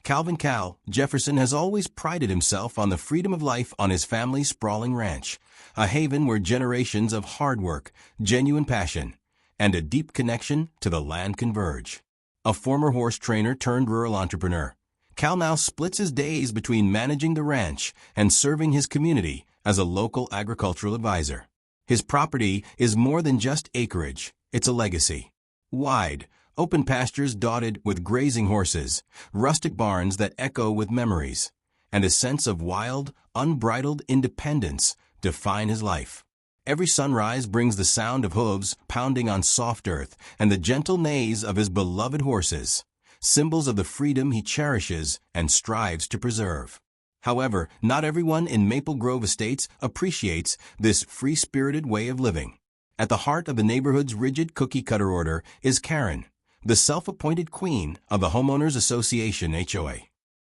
Cal Jefferson has always prided himself on the freedom of life on his family's sprawling ranch, a haven where generations of hard work, genuine passion, and a deep connection to the land converge. A former horse trainer turned rural entrepreneur, Cal now splits his days between managing the ranch and serving his community as a local agricultural advisor. His property is more than just acreage, it's a legacy. Wide, open pastures dotted with grazing horses, rustic barns that echo with memories, and a sense of wild, unbridled independence define his life. Every sunrise brings the sound of hooves pounding on soft earth and the gentle neighs of his beloved horses, symbols of the freedom he cherishes and strives to preserve. However, not everyone in Maple Grove Estates appreciates this free-spirited way of living. At the heart of the neighborhood's rigid cookie-cutter order is Kerren, the self-appointed queen of the Homeowners Association HOA.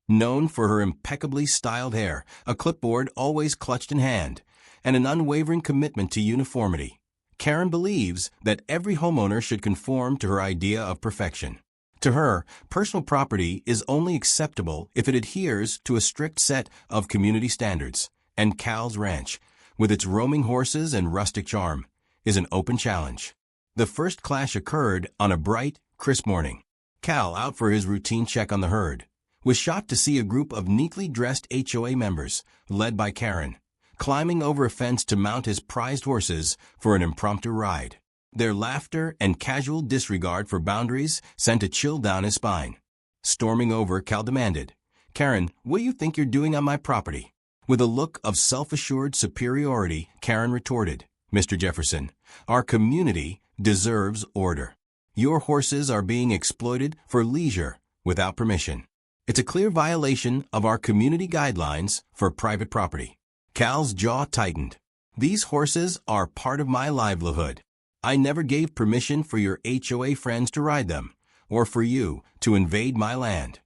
Known for her impeccably styled hair, a clipboard always clutched in hand, and an unwavering commitment to uniformity, Kerren believes that every homeowner should conform to her idea of perfection. To her, personal property is only acceptable if it adheres to a strict set of community standards, and Cal's ranch, with its roaming horses and rustic charm, is an open challenge. The first clash occurred on a bright, crisp morning. Cal, out for his routine check on the herd, was shocked to see a group of neatly dressed HOA members, led by Kerren, climbing over a fence to mount his prized horses for an impromptu ride. Their laughter and casual disregard for boundaries sent a chill down his spine. Storming over, Cal demanded, "Kerren, what do you think you're doing on my property?" With a look of self-assured superiority, Kerren retorted, "Mr. Jefferson, our community deserves order. Your horses are being exploited for leisure without permission. It's a clear violation of our community guidelines for private property." Cal's jaw tightened. "These horses are part of my livelihood. I never gave permission for your HOA friends to ride them, or for you to invade my land."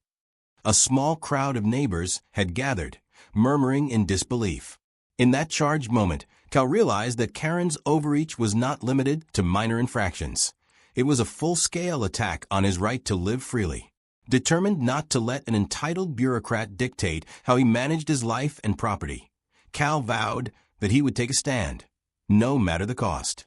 A small crowd of neighbors had gathered, murmuring in disbelief. In that charged moment, Cal realized that Kerren's overreach was not limited to minor infractions. It was a full-scale attack on his right to live freely. Determined not to let an entitled bureaucrat dictate how he managed his life and property, Cal vowed that he would take a stand, no matter the cost.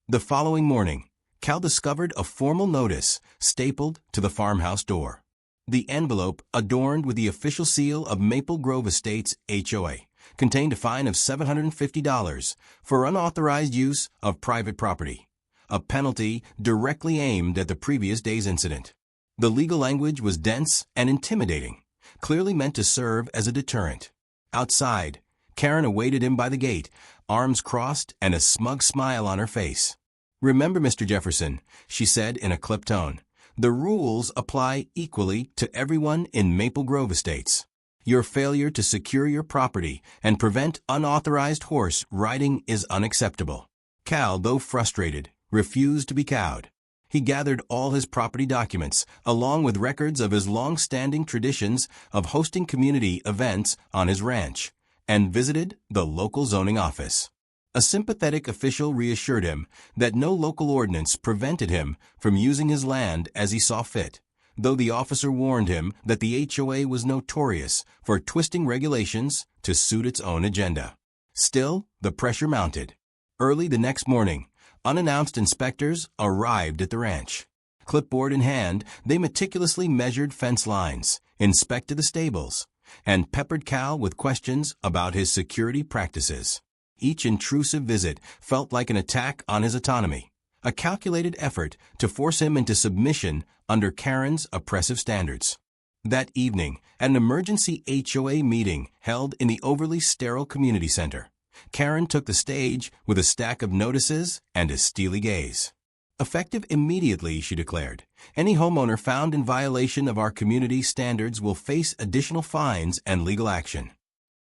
The following morning, Cal discovered a formal notice stapled to the farmhouse door. The envelope, adorned with the official seal of Maple Grove Estates HOA, contained a fine of $750 for unauthorized use of private property, a penalty directly aimed at the previous day's incident. The legal language was dense and intimidating, clearly meant to serve as a deterrent. Outside, Kerren awaited him by the gate, arms crossed and a smug smile on her face. "Remember, Mr. Jefferson," she said in a clipped tone, "the rules apply equally to everyone in Maple Grove Estates. Your failure to secure your property and prevent unauthorized horse riding is unacceptable." Cal, though frustrated, refused to be cowed. He gathered all his property documents, along with records of his long-standing traditions of hosting community events on his ranch, and visited the local zoning office. A sympathetic official reassured him that no local ordinance prevented him from using his land as he saw fit, though the officer warned him that the HOA was notorious for twisting regulations to suit its own agenda. Still, the pressure mounted. Early the next morning, unannounced inspectors arrived at the ranch. Clipboard in hand, they meticulously measured fence lines, inspected the stables, and peppered Cal with questions about his security practices. Each intrusive visit felt like an attack on his autonomy, a calculated effort to force him into submission under Kerren's oppressive standards. That evening, at an emergency HOA meeting held in the overly sterile community center, Kerren took the stage with a stack of notices and a steely gaze. "Effective immediately," she declared, "any homeowner found in violation of our community standards will face additional fines and legal action."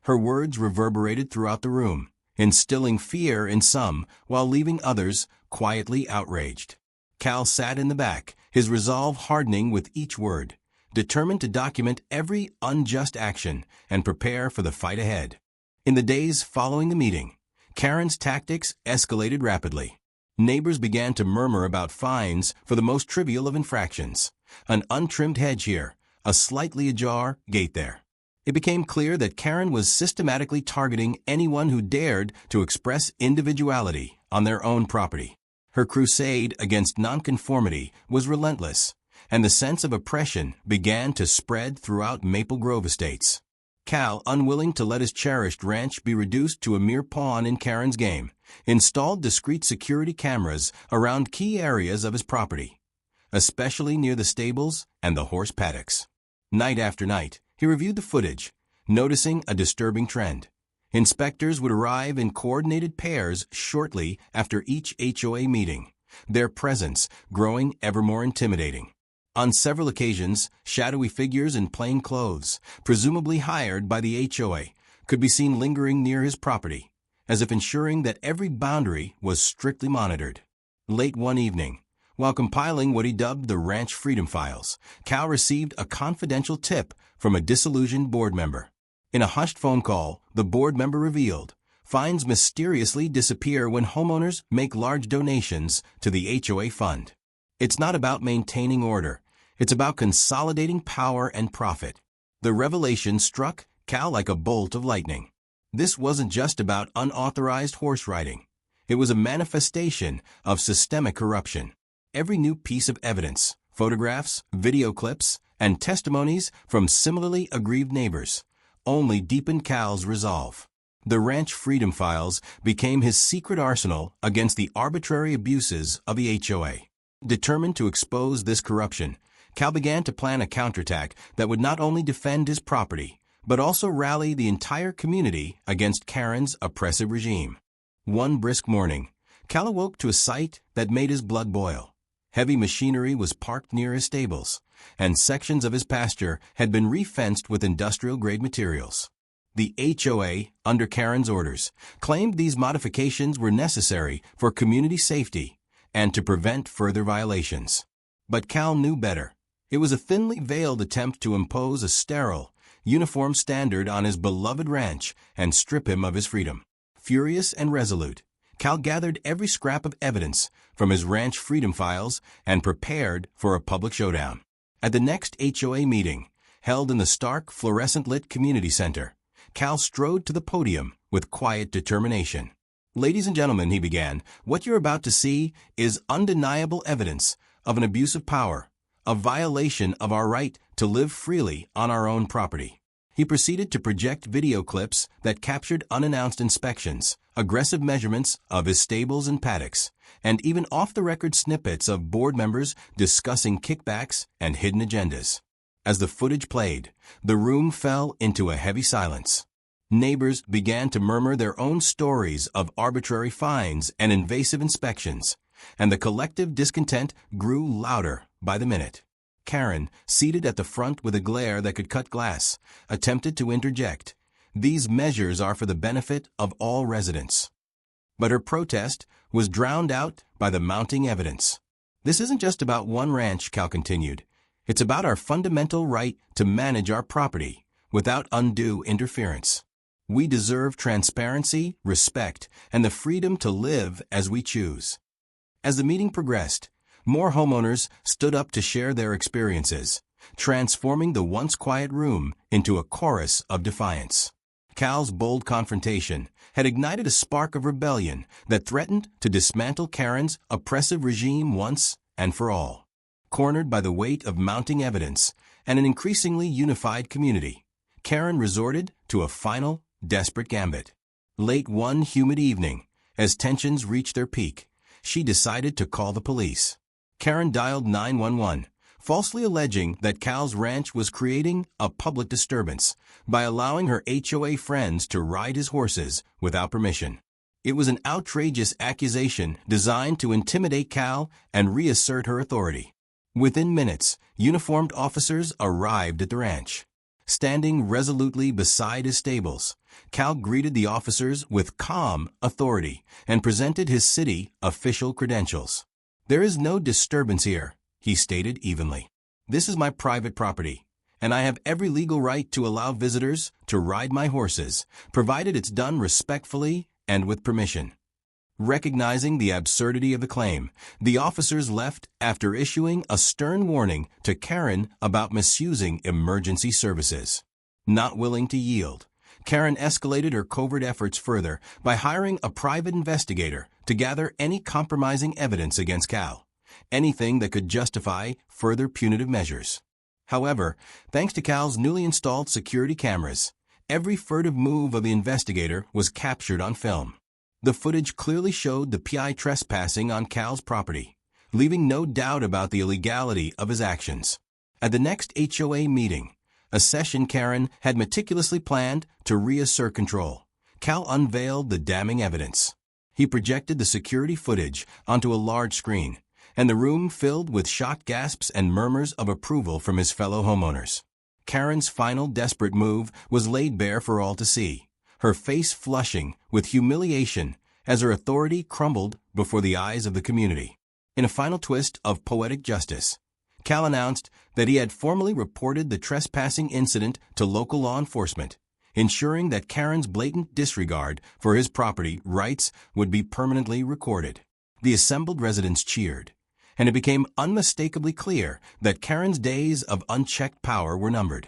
Her words reverberated throughout the room, instilling fear in some while leaving others quietly outraged. Cal sat in the back, his resolve hardening with each word, determined to document every unjust action and prepare for the fight ahead. In the days following the meeting, Kerren's tactics escalated rapidly. Neighbors began to murmur about fines for the most trivial of infractions. An untrimmed hedge here, a slightly ajar gate there. It became clear that Kerren was systematically targeting anyone who dared to express individuality on their own property. Her crusade against nonconformity was relentless, and the sense of oppression began to spread throughout Maple Grove estates. Cal, unwilling to let his cherished ranch be reduced to a mere pawn in Kerren's game, installed discreet security cameras around key areas of his property, especially near the stables and the horse paddocks. Night after night, he reviewed the footage, noticing a disturbing trend. Inspectors would arrive in coordinated pairs shortly after each HOA meeting, their presence growing ever more intimidating. On several occasions, shadowy figures in plain clothes, presumably hired by the HOA, could be seen lingering near his property, as if ensuring that every boundary was strictly monitored. Late one evening, while compiling what he dubbed the Ranch Freedom Files, Cal received a confidential tip from a disillusioned board member. In a hushed phone call, the board member revealed, fines mysteriously disappear when homeowners make large donations to the HOA fund. It's not about maintaining order. It's about consolidating power and profit. The revelation struck Cal like a bolt of lightning. This wasn't just about unauthorized horse riding. It was a manifestation of systemic corruption. Every new piece of evidence, photographs, video clips, and testimonies from similarly aggrieved neighbors, only deepened Cal's resolve. The Ranch Freedom Files became his secret arsenal against the arbitrary abuses of the HOA. Determined to expose this corruption, Cal began to plan a counterattack that would not only defend his property, but also rally the entire community against Kerren's oppressive regime. One brisk morning, Cal awoke to a sight that made his blood boil. Heavy machinery was parked near his stables, and sections of his pasture had been re-fenced with industrial-grade materials. The HOA, under Kerren's orders, claimed these modifications were necessary for community safety and to prevent further violations. But Cal knew better. It was a thinly veiled attempt to impose a sterile, uniform standard on his beloved ranch and strip him of his freedom. Furious and resolute, Cal gathered every scrap of evidence from his Ranch Freedom Files and prepared for a public showdown. At the next HOA meeting, held in the stark, fluorescent-lit community center, Cal strode to the podium with quiet determination. "Ladies and gentlemen," he began, "what you're about to see is undeniable evidence of an abuse of power, a violation of our right to live freely on our own property." He proceeded to project video clips that captured unannounced inspections, aggressive measurements of his stables and paddocks, and even off-the-record snippets of board members discussing kickbacks and hidden agendas. As the footage played, the room fell into a heavy silence. Neighbors began to murmur their own stories of arbitrary fines and invasive inspections, and the collective discontent grew louder by the minute. Kerren, seated at the front with a glare that could cut glass, attempted to interject. "These measures are for the benefit of all residents." But her protest was drowned out by the mounting evidence. "This isn't just about one ranch," Cal continued. "It's about our fundamental right to manage our property without undue interference. We deserve transparency, respect, and the freedom to live as we choose." As the meeting progressed, more homeowners stood up to share their experiences, transforming the once quiet room into a chorus of defiance. Cal's bold confrontation had ignited a spark of rebellion that threatened to dismantle Kerren's oppressive regime once and for all. Cornered by the weight of mounting evidence and an increasingly unified community, Kerren resorted to a final, desperate gambit. Late one humid evening, as tensions reached their peak, she decided to call the police. Kerren dialed 911, falsely alleging that Cal's ranch was creating a public disturbance by allowing her HOA friends to ride his horses without permission. It was an outrageous accusation designed to intimidate Cal and reassert her authority. Within minutes, uniformed officers arrived at the ranch. Standing resolutely beside his stables, Cal greeted the officers with calm authority and presented his city official credentials. "There is no disturbance here," he stated evenly. "This is my private property, and I have every legal right to allow visitors to ride my horses, provided it's done respectfully and with permission." Recognizing the absurdity of the claim, the officers left after issuing a stern warning to Kerren about misusing emergency services. Not willing to yield, Kerren escalated her covert efforts further by hiring a private investigator to gather any compromising evidence against Cal, anything that could justify further punitive measures. However, thanks to Cal's newly installed security cameras, every furtive move of the investigator was captured on film. The footage clearly showed the PI trespassing on Cal's property, leaving no doubt about the illegality of his actions. At the next HOA meeting, a session Kerren had meticulously planned to reassert control, Cal unveiled the damning evidence. He projected the security footage onto a large screen, and the room filled with shocked gasps and murmurs of approval from his fellow homeowners. Kerren's final desperate move was laid bare for all to see, her face flushing with humiliation as her authority crumbled before the eyes of the community. In a final twist of poetic justice, Cal announced that he had formally reported the trespassing incident to local law enforcement, ensuring that Kerren's blatant disregard for his property rights would be permanently recorded. The assembled residents cheered, and it became unmistakably clear that Kerren's days of unchecked power were numbered.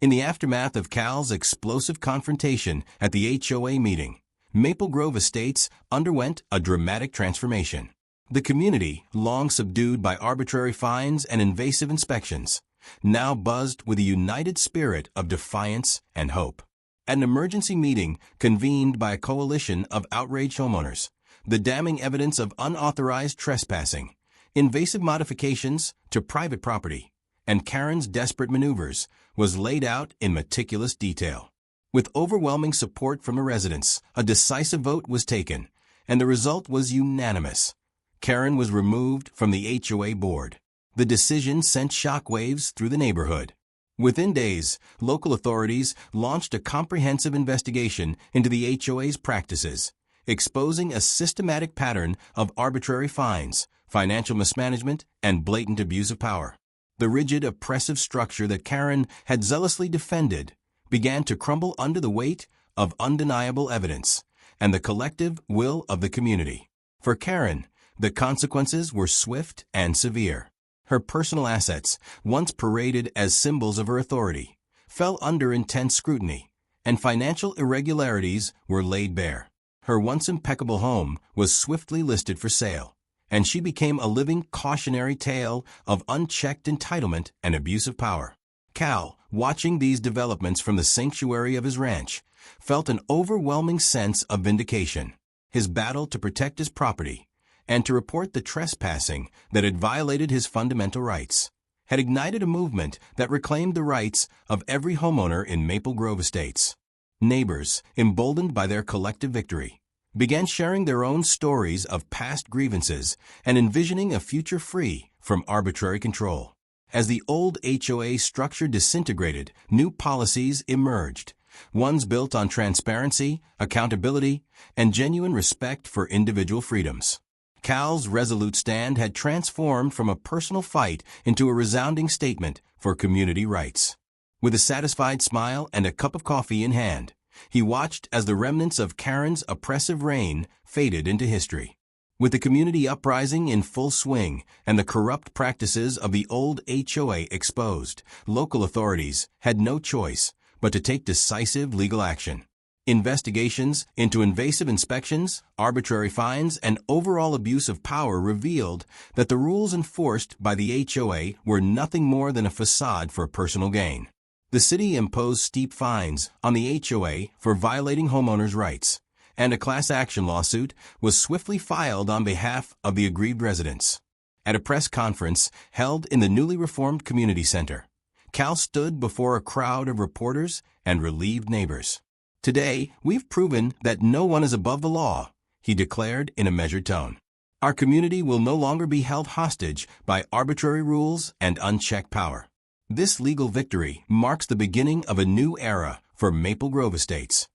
In the aftermath of Cal's explosive confrontation at the HOA meeting, Maple Grove Estates underwent a dramatic transformation. The community, long subdued by arbitrary fines and invasive inspections, now buzzed with a united spirit of defiance and hope. At an emergency meeting convened by a coalition of outraged homeowners, the damning evidence of unauthorized trespassing, invasive modifications to private property, and Kerren's desperate maneuvers was laid out in meticulous detail. With overwhelming support from the residents, a decisive vote was taken, and the result was unanimous. Kerren was removed from the HOA board. The decision sent shockwaves through the neighborhood. Within days, local authorities launched a comprehensive investigation into the HOA's practices, exposing a systematic pattern of arbitrary fines, financial mismanagement, and blatant abuse of power. The rigid, oppressive structure that Kerren had zealously defended began to crumble under the weight of undeniable evidence and the collective will of the community. For Kerren, the consequences were swift and severe. Her personal assets, once paraded as symbols of her authority, fell under intense scrutiny, and financial irregularities were laid bare. Her once impeccable home was swiftly listed for sale, and she became a living cautionary tale of unchecked entitlement and abuse of power. Cal, watching these developments from the sanctuary of his ranch, felt an overwhelming sense of vindication. His battle to protect his property and to report the trespassing that had violated his fundamental rights had ignited a movement that reclaimed the rights of every homeowner in Maple Grove Estates. Neighbors, emboldened by their collective victory, began sharing their own stories of past grievances and envisioning a future free from arbitrary control. As the old HOA structure disintegrated, new policies emerged, ones built on transparency, accountability, and genuine respect for individual freedoms. Cal's resolute stand had transformed from a personal fight into a resounding statement for community rights. With a satisfied smile and a cup of coffee in hand, he watched as the remnants of Kerren's oppressive reign faded into history. With the community uprising in full swing and the corrupt practices of the old HOA exposed, local authorities had no choice but to take decisive legal action. Investigations into invasive inspections, arbitrary fines, and overall abuse of power revealed that the rules enforced by the HOA were nothing more than a facade for personal gain. The city imposed steep fines on the HOA for violating homeowners' rights, and a class action lawsuit was swiftly filed on behalf of the aggrieved residents. At a press conference held in the newly reformed community center, Cal stood before a crowd of reporters and relieved neighbors. "Today, we've proven that no one is above the law," he declared in a measured tone. "Our community will no longer be held hostage by arbitrary rules and unchecked power." This legal victory marks the beginning of a new era for Maple Grove Estates.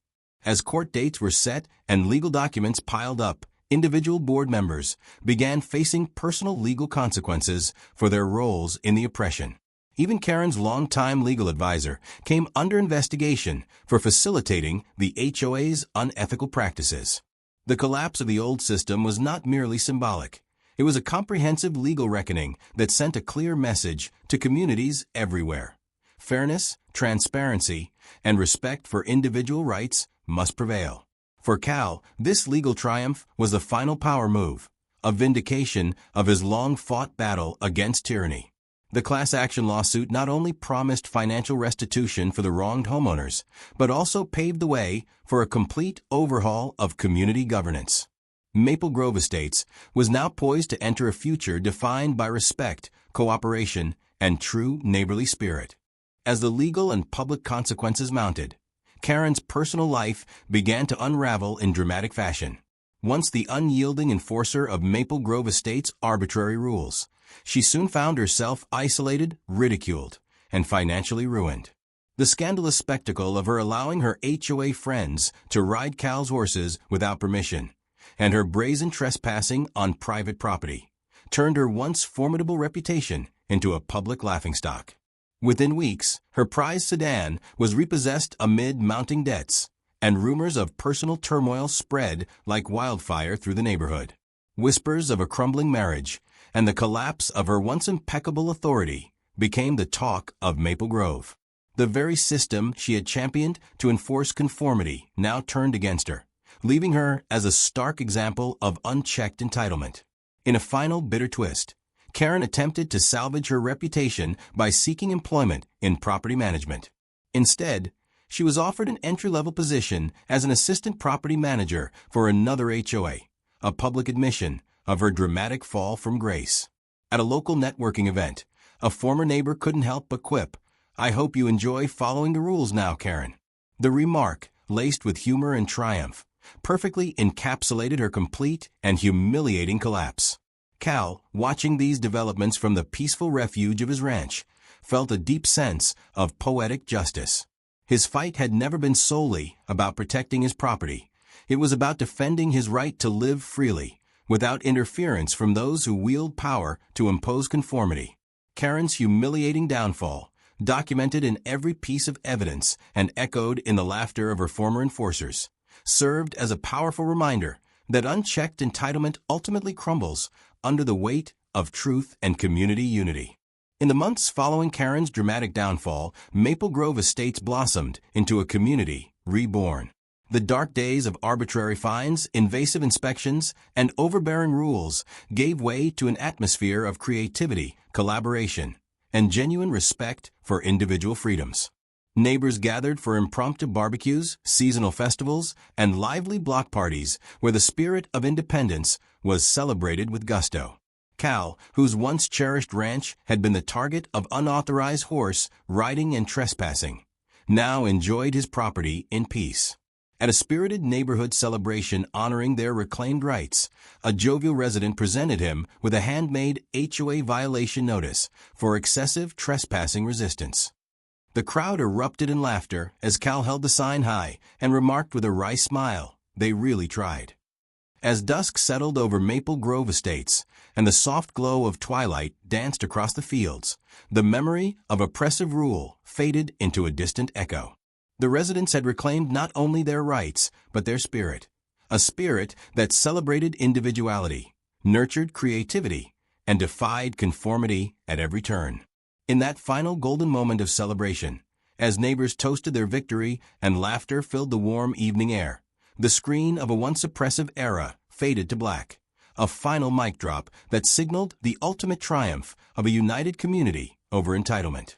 As court dates were set and legal documents piled up, individual board members began facing personal legal consequences for their roles in the oppression. Even Kerren's longtime legal advisor came under investigation for facilitating the HOA's unethical practices. The collapse of the old system was not merely symbolic. It was a comprehensive legal reckoning that sent a clear message to communities everywhere. Fairness, transparency, and respect for individual rights must prevail. For Cal, this legal triumph was the final power move, a vindication of his long-fought battle against tyranny. The class action lawsuit not only promised financial restitution for the wronged homeowners, but also paved the way for a complete overhaul of community governance. Maple Grove Estates was now poised to enter a future defined by respect, cooperation, and true neighborly spirit. As the legal and public consequences mounted, Kerren's personal life began to unravel in dramatic fashion. Once the unyielding enforcer of Maple Grove Estates' arbitrary rules, she soon found herself isolated, ridiculed, and financially ruined. The scandalous spectacle of her allowing her HOA friends to ride Cal's horses without permission, and her brazen trespassing on private property, turned her once formidable reputation into a public laughingstock. Within weeks, her prized sedan was repossessed amid mounting debts, and rumors of personal turmoil spread like wildfire through the neighborhood. Whispers of a crumbling marriage and the collapse of her once impeccable authority became the talk of Maple Grove. The very system she had championed to enforce conformity now turned against her, leaving her as a stark example of unchecked entitlement. In a final bitter twist, Kerren attempted to salvage her reputation by seeking employment in property management. Instead, she was offered an entry-level position as an assistant property manager for another HOA, a public admission of her dramatic fall from grace. At a local networking event, a former neighbor couldn't help but quip, "I hope you enjoy following the rules now, Kerren." The remark, laced with humor and triumph, perfectly encapsulated her complete and humiliating collapse. Cal, watching these developments from the peaceful refuge of his ranch, felt a deep sense of poetic justice. His fight had never been solely about protecting his property. It was about defending his right to live freely, without interference from those who wield power to impose conformity. Kerren's humiliating downfall, documented in every piece of evidence and echoed in the laughter of her former enforcers, served as a powerful reminder that unchecked entitlement ultimately crumbles under the weight of truth and community unity. In the months following Kerren's dramatic downfall, Maple Grove Estates blossomed into a community reborn. The dark days of arbitrary fines, invasive inspections, and overbearing rules gave way to an atmosphere of creativity, collaboration, and genuine respect for individual freedoms. Neighbors gathered for impromptu barbecues, seasonal festivals, and lively block parties where the spirit of independence was celebrated with gusto. Cal, whose once cherished ranch had been the target of unauthorized horse riding and trespassing, now enjoyed his property in peace. At a spirited neighborhood celebration honoring their reclaimed rights, a jovial resident presented him with a handmade HOA violation notice for excessive trespassing resistance. The crowd erupted in laughter as Cal held the sign high and remarked with a wry smile, "They really tried." As dusk settled over Maple Grove Estates and the soft glow of twilight danced across the fields, the memory of oppressive rule faded into a distant echo. The residents had reclaimed not only their rights, but their spirit, a spirit that celebrated individuality, nurtured creativity, and defied conformity at every turn. In that final golden moment of celebration, as neighbors toasted their victory and laughter filled the warm evening air, the screen of a once oppressive era faded to black, a final mic drop that signaled the ultimate triumph of a united community over entitlement.